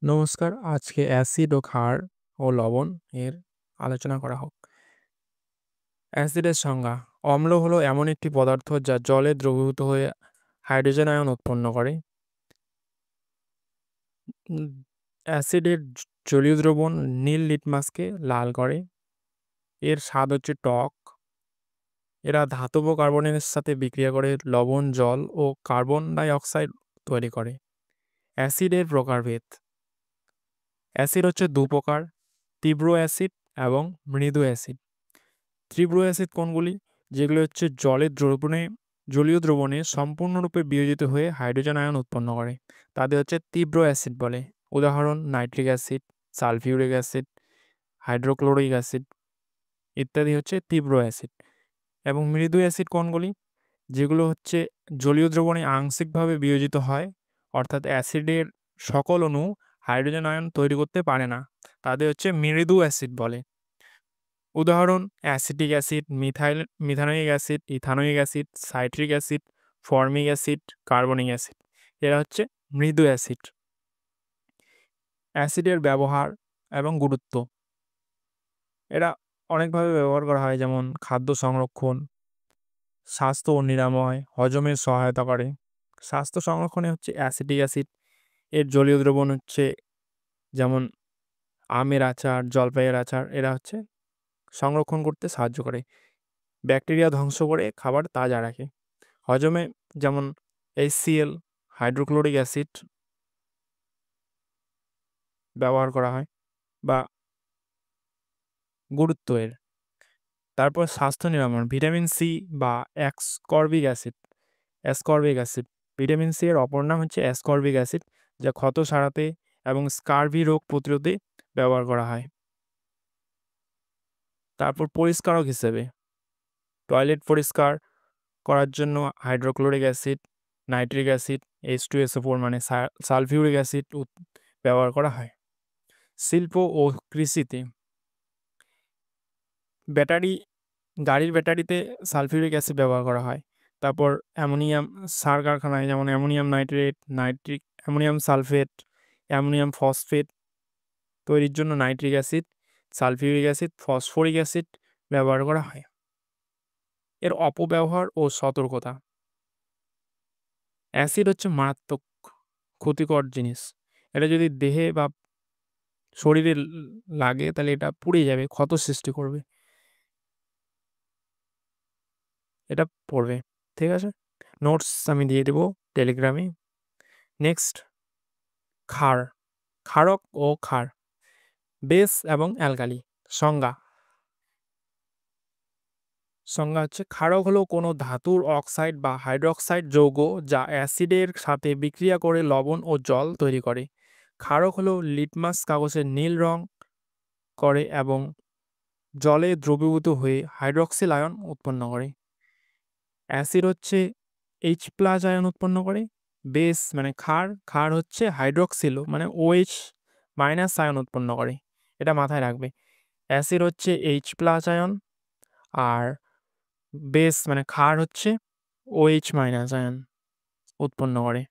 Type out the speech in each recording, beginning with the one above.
নমস্কার, আজকে অ্যাসিড ও ক্ষার ও লবণ এর আলোচনা করা হোক। অ্যাসিডের সংজ্ঞা: অম্ল হলো এমন একটি পদার্থ যা জলে দ্রবীভূত হয়ে হাইড্রোজেন আয়ন উৎপন্ন করে। উম, অ্যাসিডের জলীয় দ্রবণ নীল লিটমাসকে লাল করে। এর স্বাদ হচ্ছে টক। এরা ধাতব কার্বনের সাথে বিক্রিয়া করে লবণ, জল ও কার্বন ডাই অক্সাইড তৈরি করে। অ্যাসিডের প্রকারভেদ: অ্যাসিড হচ্ছে দু প্রকার: তীব্র অ্যাসিড এবং মৃদু অ্যাসিড। তীব্র অ্যাসিড কোনগুলি? যেগুলো হচ্ছে জলীয় দ্রবণে সম্পূর্ণরূপে বিয়োজিত হয়ে হাইড্রোজেন আয়ন উৎপন্ন করে, তাদের হচ্ছে তীব্র অ্যাসিড বলে। উদাহরণ: nitric acid, sulphuric acid, hydrochloric acid ইত্যাদি হচ্ছে তীব্র অ্যাসিড। এবং মৃদু অ্যাসিড কোনগুলি? যেগুলো হচ্ছে জলীয় দ্রবণে আংশিকভাবে বিয়োজিত হয়, অর্থাৎ অ্যাসিডের সকল অণু হাইড্রোজেন আয়ন তৈরি করতে পারে না, তাদের হচ্ছে মৃদু অ্যাসিড বলে। উদাহরণ: acetic acid, methanoic acid, ethanoic acid, citric acid, formic acid, carbonic acid. এরা হচ্ছে মৃদু অ্যাসিড। অ্যাসিডের ব্যবহার এবং গুরুত্ব: এরা অনেকভাবে ব্যবহার করা হয়, যেমন খাদ্য সংরক্ষণ, স্বাস্থ্য ও নিরাময়, হজমের সহায়তা করে। স্বাস্থ্য সংরক্ষণে হচ্ছে অ্যাসিটিক অ্যাসিড এর জলীয় দ্রবণ হচ্ছে যেমন আমের আচার, জলপাইয়ের আচার, এরা হচ্ছে সংরক্ষণ করতে সাহায্য করে। ব্যাকটেরিয়া ধ্বংস করে খাবার তাজা রাখে। হজমে যেমন HCl, হাইড্রোক্লোরিক অ্যাসিড ব্যবহার করা হয় বা গুরুত্ব এর। তারপর স্বাস্থ্য নিরাময়: ভিটামিন সি বা অ্যাসকর্বিক অ্যাসিড। ভিটামিন সি এর অপর নাম হচ্ছে অ্যাসকর্বিক অ্যাসিড, যা ক্ষত সারাতে এবং স্কারভি রোগ প্রতিরোধে ব্যবহার করা হয়। তারপর পরিষ্কারক হিসেবে টয়লেট পরিষ্কার করার জন্য hydrochloric acid, nitric acid, H2SO4 মানে সালফিউরিক অ্যাসিড ব্যবহার করা হয়। শিল্প ও কৃষিতে গাড়ির ব্যাটারিতে সালফিউরিক অ্যাসিড ব্যবহার করা হয়। তারপর অ্যামোনিয়াম সার কারখানায়, যেমন ammonium nitrate, ammonium sulphate, ammonium phosphate তৈরির জন্য nitric acid, sulphuric acid, phosphoric acid ব্যবহার করা হয়। এর অপব্যবহার ও সতর্কতা: অ্যাসিড হচ্ছে মারাত্মক ক্ষতিকর জিনিস। এটা যদি দেহে বা শরীরে লাগে তাহলে এটা পুড়ে যাবে, ক্ষত সৃষ্টি করবে, এটা পড়বে। ঠিক আছে, নোটস আমি দিয়ে দেবো টেলিগ্রামে। নেক্সট, ক্ষার, ক্ষারক ও ক্ষার, বেস এবং অ্যালকালি। সংজ্ঞা হচ্ছে ক্ষারক হলো কোনো ধাতুর অক্সাইড বা হাইড্রোক্সাইড যৌগ যা অ্যাসিডের সাথে বিক্রিয়া করে লবণ ও জল তৈরি করে। ক্ষারক হলো লিটমাস কাগজের নীল রং করে এবং জলে দ্রবীভূত হয়ে হাইড্রক্সিল আয়ন উৎপন্ন করে। অ্যাসিড হচ্ছে H+ আয়ন উৎপন্ন করে। বেস মানে ক্ষার হচ্ছে হাইড্রক্সিল মানে OH- আয়ন উৎপন্ন করে। এটা মাথায় রাখবে। অ্যাসিড হচ্ছে H+ আয়ন, আর বেস মানে ক্ষার হচ্ছে OH- আয়ন উৎপন্ন করে।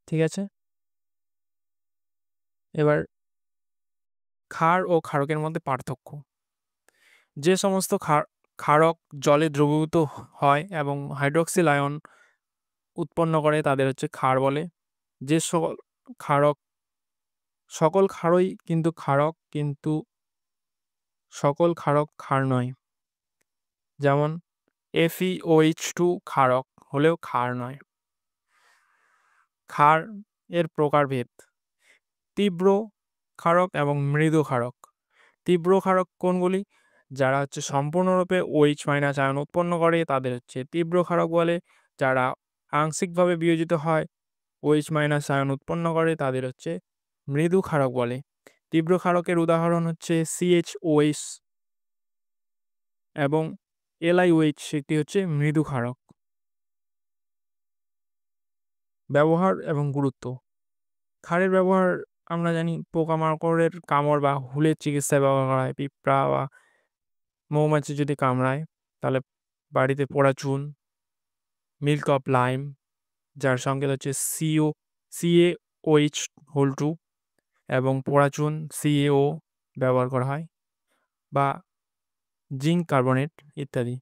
ঠিক আছে, এবার ক্ষার ও ক্ষারকের মধ্যে পার্থক্য: যে সমস্ত ক্ষারক জলে দ্রবীভূত হয় এবং হাইড্রক্সিল আয়ন উৎপন্ন করে তাদের হচ্ছে ক্ষার বলে। যে সকল ক্ষারই কিন্তু ক্ষারক, কিন্তু সকল ক্ষারক ক্ষার নয়। যেমন FeOH2 ক্ষারক হলেও ক্ষার নয়। ক্ষার এর প্রকারভেদ: তীব্র ক্ষারক এবং মৃদু ক্ষারক। তীব্র ক্ষারক কোনগুলি? যারা হচ্ছে সম্পূর্ণরূপে OH- আয়ন উৎপন্ন করে তাদের হচ্ছে তীব্র ক্ষারক বলে। যারা আংশিকভাবে বিয়োজিত হয়, OH- আয়ন উৎপন্ন করে, তাদের হচ্ছে মৃদু ক্ষারক বলে। তীব্র ক্ষারকের উদাহরণ হচ্ছে CHOH এবং LiOH, সেটি হচ্ছে মৃদু ক্ষারক। ব্যবহার এবং গুরুত্ব: ক্ষারের ব্যবহার আমরা জানি, পোকামাকড়ের কামড় বা হুলের চিকিৎসায় ব্যবহার করা হয়। পিঁপড়া বা মৌমাছি যদি কামড়ায় তাহলে বাড়িতে পোড়া চুন, মিল্ক অফ লাইম, যার সংকেত হচ্ছে CO CaOH2 এবং পরাচুন CaO ব্যবহার করা হয়, বা জিঙ্ক কার্বনেট ইত্যাদি।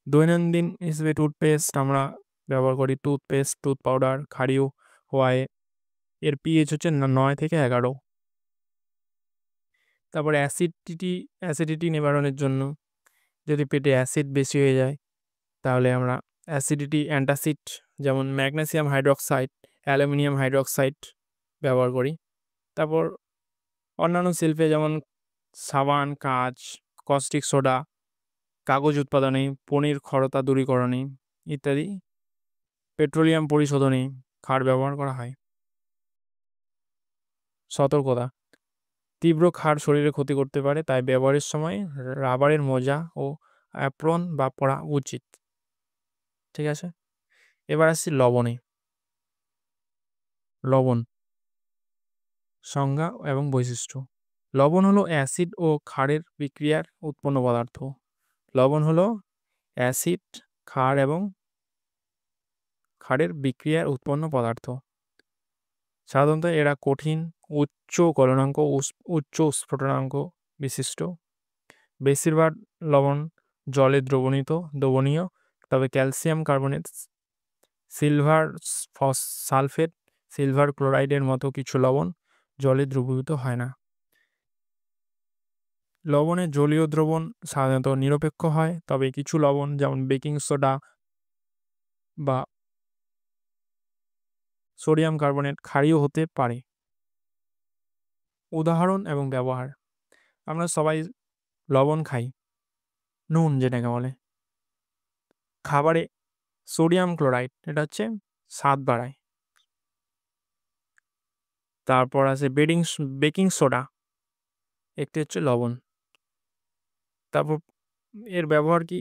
দৈনন্দিন হিসেবে টুথপেস্ট আমরা ব্যবহার করি, টুথপেস্ট, টুথ পাউডার, ক্ষারীয় হওয়ায় এর পিএইচ হচ্ছে 9 থেকে 11। তারপরে অ্যাসিডিটি নিবারণের জন্য যদি পেটে অ্যাসিড বেশি হয়ে যায় তাহলে আমরা অ্যাসিডিটি অ্যান্টাসিড যেমন ম্যাগনেসিয়াম হাইড্রক্সাইড, অ্যালুমিনিয়াম হাইড্রক্সাইড ব্যবহার করি। তারপর অন্যান্য শিল্পে যেমন সাবান, কাঁচ, কস্টিক সোডা, কাগজ উৎপাদনে, পনির ক্ষরতা দূরীকরণে ইত্যাদি, পেট্রোলিয়াম পরিশোধনে ক্ষার ব্যবহার করা হয়। সতর্কতা: তীব্র ক্ষার শরীরে ক্ষতি করতে পারে, তাই ব্যবহারের সময় রাবারের মোজা ও অ্যাপ্রন বা পরা উচিত। ঠিক আছে, এবার আসছি লবণে। লবণ সংজ্ঞা এবং বৈশিষ্ট্য। লবণ হলো অ্যাসিড ও ক্ষারের বিক্রিয়ার উৎপন্ন পদার্থ। লবণ হলো অ্যাসিড, ক্ষার এবং ক্ষারের বিক্রিয়ার উৎপন্ন পদার্থ। সাধারণত এরা কঠিন, উচ্চ গলনাঙ্ক, উচ্চ স্ফুটনাঙ্ক বিশিষ্ট। বেশিরভাগ লবণ জলে দ্রবণীয়, তবে calcium carbonate, silver sulphate, silver ক্লোরাইডের মতো কিছু লবণ জলে দ্রবীভূত হয় না। লবণের জলীয় দ্রবণ সাধারণত নিরপেক্ষ হয়, তবে কিছু লবণ যেমন বেকিং সোডা বা সোডিয়াম কার্বনেট ক্ষারীয় হতে পারে। উদাহরণ এবং ব্যবহার: আমরা সবাই লবণ খাই, নুন যেটাকে বলে। খাবারে সোডিয়াম ক্লোরাইড, এটা হচ্ছে স্বাদ বাড়ায়। তারপর আছে বেকিং সোডা, একটি হচ্ছে লবণ। তারপর এর ব্যবহার কি?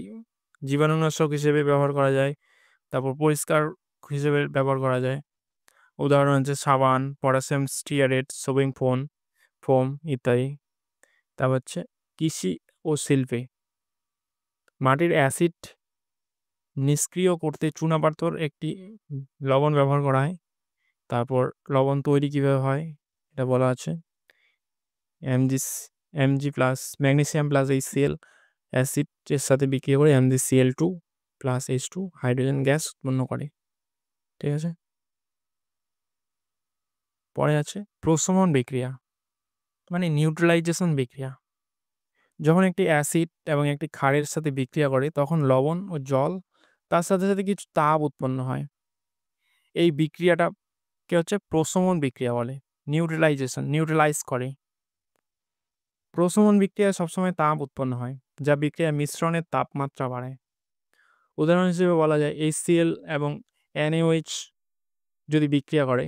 জীবাণুনাশক হিসেবে ব্যবহার করা যায়, তারপর পরিষ্কার হিসেবে ব্যবহার করা যায়। উদাহরণ হচ্ছে সাবান, পটাশিয়াম স্টিয়ারেট, সোপিং ফোম ইত্যাদি। তারপর হচ্ছে কৃষি ও শিল্পে মাটির অ্যাসিড নিষ্ক্রিয় করতে চুনাপাথর একটি লবণ ব্যবহার করা হয়। তারপর লবণ তৈরি কীভাবে হয় এটা বলা আছে। Mg plus magnesium plus HCl অ্যাসিডের সাথে বিক্রিয়া করে MgCl2 plus H2 hydrogen gas উৎপন্ন করে। ঠিক আছে, পরে আছে প্রশমন বিক্রিয়া, মানে নিউট্রালাইজেশন বিক্রিয়া। যখন একটি অ্যাসিড এবং একটি ক্ষারের সাথে বিক্রিয়া করে তখন লবণ ও জল তার সাথে সাথে কিছু তাপ উৎপন্ন হয়। এই বিক্রিয়াটাকে হচ্ছে প্রশমন বিক্রিয়া বলে। নিউট্রালাইজ করে। প্রশমন বিক্রিয়ায় সবসময় তাপ উৎপন্ন হয়, যা বিক্রিয়ার মিশ্রণের তাপমাত্রা বাড়ায়। উদাহরণ হিসেবে বলা যায় HCl এবং NaOH যদি বিক্রিয়া করে,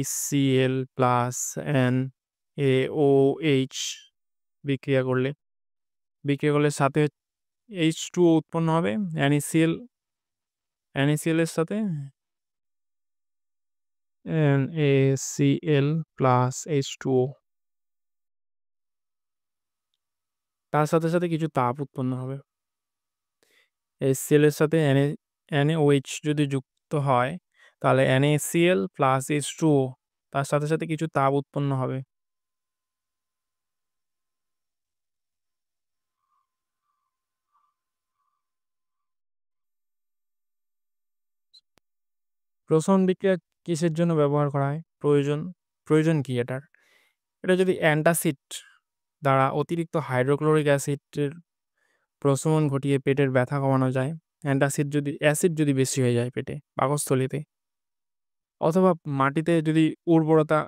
HCl প্লাস NaOH বিক্রিয়া করলে সাথে H2O উৎপন্ন হবে। NaCl এর সাথে NaCl প্লাস H2O, তার সাথে সাথে কিছু তাপ উৎপন্ন হবে। HCl এর সাথে NaOH যদি যুক্ত হয় তাহলে NaCl প্লাস H2O, তার সাথে সাথে কিছু তাপ উৎপন্ন হবে। প্রশমন বিক্রিয়া কিসের জন্য ব্যবহার করা হয়? প্রয়োজন কি এটার? এটা যদি অ্যান্টাসিড দ্বারা অতিরিক্ত হাইড্রোক্লোরিক অ্যাসিডের প্রশমন ঘটিয়ে পেটের ব্যথা কমানো যায়। অ্যাসিড যদি বেশি হয়ে যায় পেটে, পাকস্থলীতে, অথবা মাটিতে যদি উর্বরতা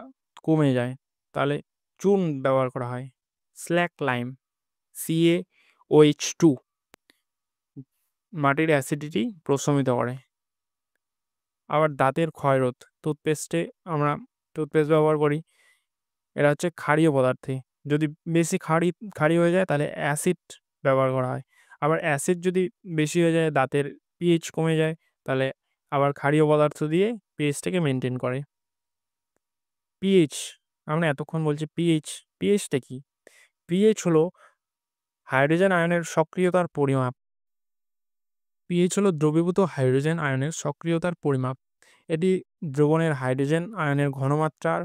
কমে যায় তাহলে চুন ব্যবহার করা হয়। স্ল্যাক লাইম CaOH2 মাটির অ্যাসিডিটি প্রশমিত করে। আবার দাঁতের ক্ষয়রোধ, আমরা টুথপেস্ট ব্যবহার করি, এরা হচ্ছে ক্ষারীয় পদার্থে। যদি বেশি ক্ষারী হয়ে যায় তাহলে অ্যাসিড ব্যবহার করা হয়। আবার অ্যাসিড যদি বেশি হয়ে যায়, দাঁতের পিএইচ কমে যায়, তাহলে আবার ক্ষারীয় পদার্থ দিয়ে পিএইচটাকে মেনটেন করে। পিএইচ, আমরা এতক্ষণ বলছি পিএইচটা কি? পিএইচ হলো হাইড্রোজেন আয়নের সক্রিয়তার পরিমাপ। পিএইচ হলো দ্রবীভূত হাইড্রোজেন আয়নের সক্রিয়তার পরিমাপ। এটি দ্রবণের হাইড্রোজেন আয়নের ঘনমাত্রার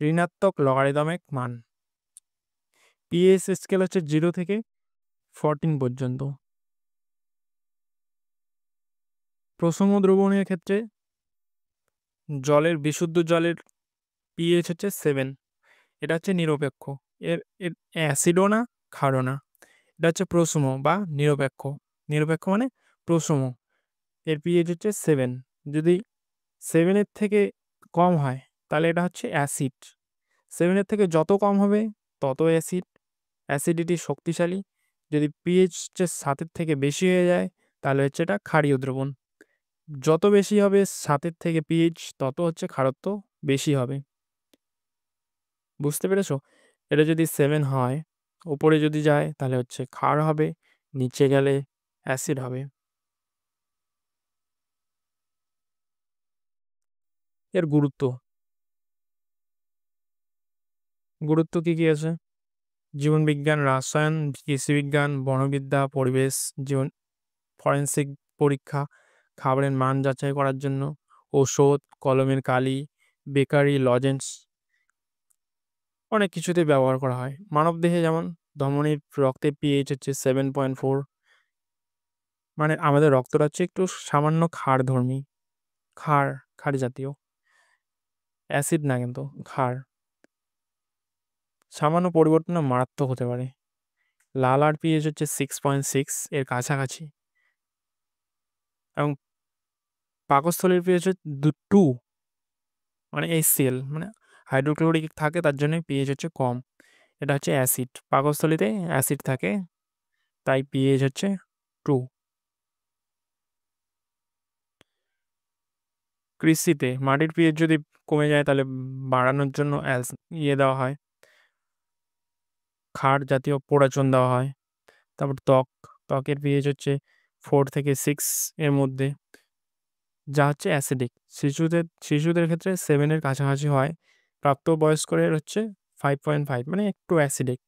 ঋণাত্মক লগারিদমিক মান। পিএইচ স্কেল হচ্ছে 0 থেকে 14 পর্যন্ত। প্রসম দ্রবণের ক্ষেত্রে বিশুদ্ধ জলের পিএইচ হচ্ছে 7। এটা হচ্ছে নিরপেক্ষ। এর অ্যাসিডও না, ক্ষারও না। এটা হচ্ছে প্রসম বা নিরপেক্ষ। নিরপেক্ষ মানে প্রসম। এর পিএইচ হচ্ছে 7। যদি 7 এর থেকে কম হয় তাহলে এটা হচ্ছে অ্যাসিড। 7 এর থেকে যত কম হবে তত অ্যাসিডিটি শক্তিশালী। যদি পিএইচ হচ্ছে 7 এর থেকে বেশি হয়ে যায় তাহলে হচ্ছে এটা ক্ষারীয় দ্রবণ। যত বেশি হবে 7 এর থেকে পিএইচ তত হচ্ছে ক্ষারত্ব বেশি হবে। বুঝতে পেরেছো? এটা যদি 7 হয়, উপরে যদি যায় তাহলে হচ্ছে ক্ষার হবে, নিচে গেলে অ্যাসিড হবে। এর গুরুত্ব কি আছে? জীবনবিজ্ঞান, রসায়ন, কৃষিবিজ্ঞান, বনবিদ্যা, পরিবেশ, জীবন, ফরেনসিক পরীক্ষা, খাবারের মান যাচাই করার জন্য, ঔষধ, কলমের কালি, বেকারি, লজেন্স, অনেক কিছুতে ব্যবহার করা হয়। মানবদেহে যেমন ধমনীর রক্তে পিএইচ হচ্ছে 7.4। মানে আমাদের রক্তটা হচ্ছে একটু সামান্য ক্ষারধর্মী, ক্ষার জাতীয়, অ্যাসিড না কিন্তু ক্ষার। সামান্য পরিবর্তন মারাত্মক হতে পারে। লাল আর পিএইচ হচ্ছে 6.6 এর কাছাকাছি, এবং পাকস্থলীর পিএইচ হচ্ছে 2, মানে HCl, মানে হাইড্রোক্লোরিক থাকে, তার জন্য পিএইচ হচ্ছে কম। এটা হচ্ছে অ্যাসিড, পাকস্থলীতে অ্যাসিড থাকে তাই পিএইচ হচ্ছে 2। কৃষিতে মাটির পিএইচ যদি কমে যায় তাহলে বাড়ানোর জন্য দেওয়া হয়, ক্ষার জাতীয় পোড়াচুন দেওয়া হয়। তারপর ত্বকের পিএইচ হচ্ছে 4 থেকে 6 এর মধ্যে, যা হচ্ছে অ্যাসিডিক। শিশুদের ক্ষেত্রে 7 এর কাছাকাছি হয়। প্রাপ্তবয়স্কদের হচ্ছে 5.5, মানে একটু অ্যাসিডিক।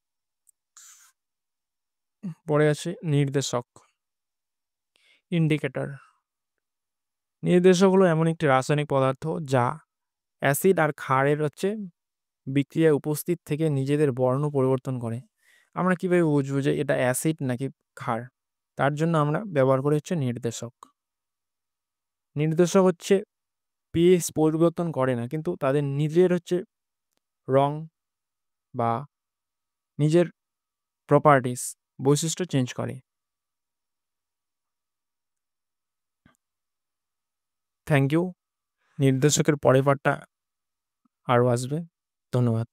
পরে আছে নির্দেশক, ইন্ডিকেটর। নির্দেশক হলো এমন একটি রাসায়নিক পদার্থ যা অ্যাসিড আর ক্ষারের হচ্ছে বিক্রিয়ায় উপস্থিত থেকে নিজেদের বর্ণ পরিবর্তন করে। আমরা কিভাবে বুঝবো যে এটা অ্যাসিড নাকি ক্ষার? তার জন্য আমরা ব্যবহার করি হচ্ছে নির্দেশক। নির্দেশক হচ্ছে পিএইচ পরিবর্তন করে না, কিন্তু তাদের নিজের হচ্ছে রং বা নিজের প্রপার্টিস, বৈশিষ্ট্য চেঞ্জ করে। Thank you. নির্দেশকের পরের পার্টটা আরও আসবে। ধন্যবাদ।